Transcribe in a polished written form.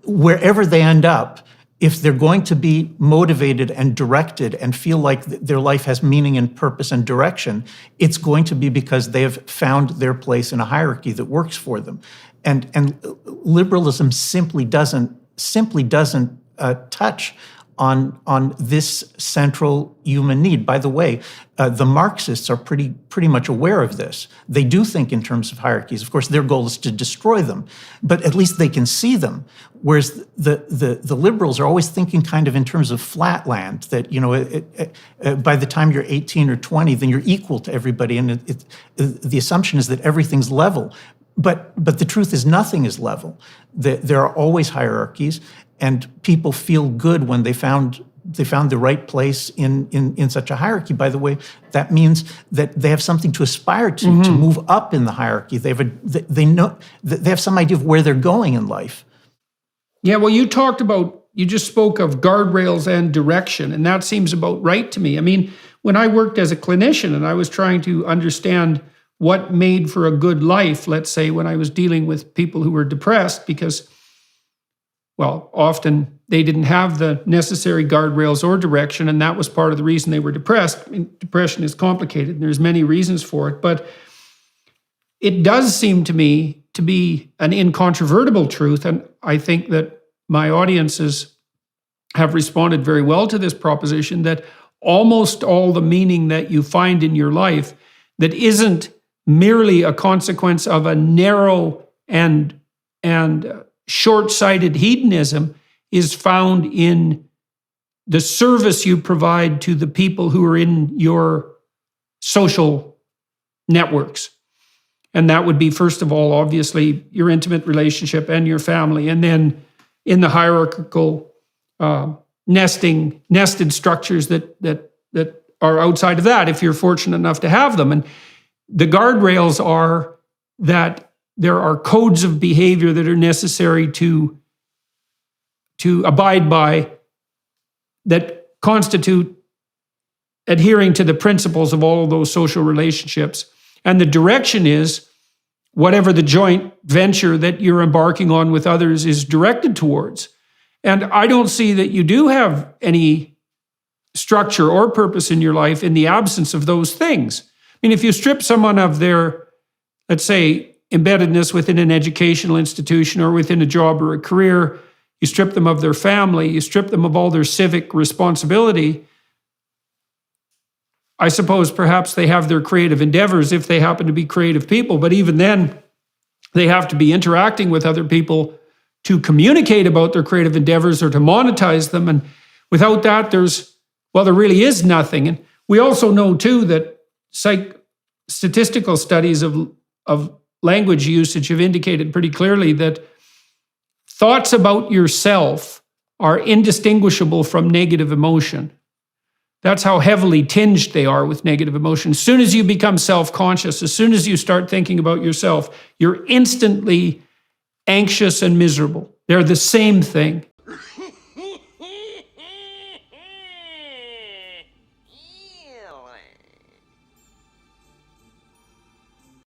wherever they end up, if they're going to be motivated and directed and feel like their life has meaning and purpose and direction, it's going to be because they have found their place in a hierarchy that works for them. And liberalism simply doesn't touch on this central human need. By the way, the Marxists are pretty much aware of this. They do think in terms of hierarchies. Of course, their goal is to destroy them, but at least they can see them. Whereas the liberals are always thinking kind of in terms of flat land, that, you know, by the time you're 18 or 20, then you're equal to everybody, and the assumption is that everything's level. But the truth is nothing is level. There are always hierarchies, and people feel good when they found the right place in such a hierarchy. By the way, that means that they have something to aspire to move up in the hierarchy. They have some idea of where they're going in life. Yeah, well, you just spoke of guardrails and direction, and that seems about right to me. I mean, when I worked as a clinician and I was trying to understand what made for a good life, let's say when I was dealing with people who were depressed, because, well, often they didn't have the necessary guardrails or direction, and that was part of the reason they were depressed. I mean, depression is complicated, and there's many reasons for it, but it does seem to me to be an incontrovertible truth, and I think that my audiences have responded very well to this proposition, that almost all the meaning that you find in your life that isn't merely a consequence of a narrow and short-sighted hedonism is found in the service you provide to the people who are in your social networks. And that would be, first of all, obviously, your intimate relationship and your family. And then in the hierarchical nested structures that are outside of that, if you're fortunate enough to have them. And the guardrails are that there are codes of behavior that are necessary to abide by, that constitute adhering to the principles of all of those social relationships. And the direction is whatever the joint venture that you're embarking on with others is directed towards. And I don't see that you do have any structure or purpose in your life in the absence of those things. I mean, if you strip someone of their, let's say, embeddedness within an educational institution or within a job or a career, you strip them of their family, you strip them of all their civic responsibility, I suppose perhaps they have their creative endeavors if they happen to be creative people, but even then, they have to be interacting with other people to communicate about their creative endeavors or to monetize them. And without that, there really is nothing. And we also know too that statistical studies of language usage have indicated pretty clearly that thoughts about yourself are indistinguishable from negative emotion. That's how heavily tinged they are with negative emotion. As soon as you become self-conscious, as soon as you start thinking about yourself, you're instantly anxious and miserable. They're the same thing.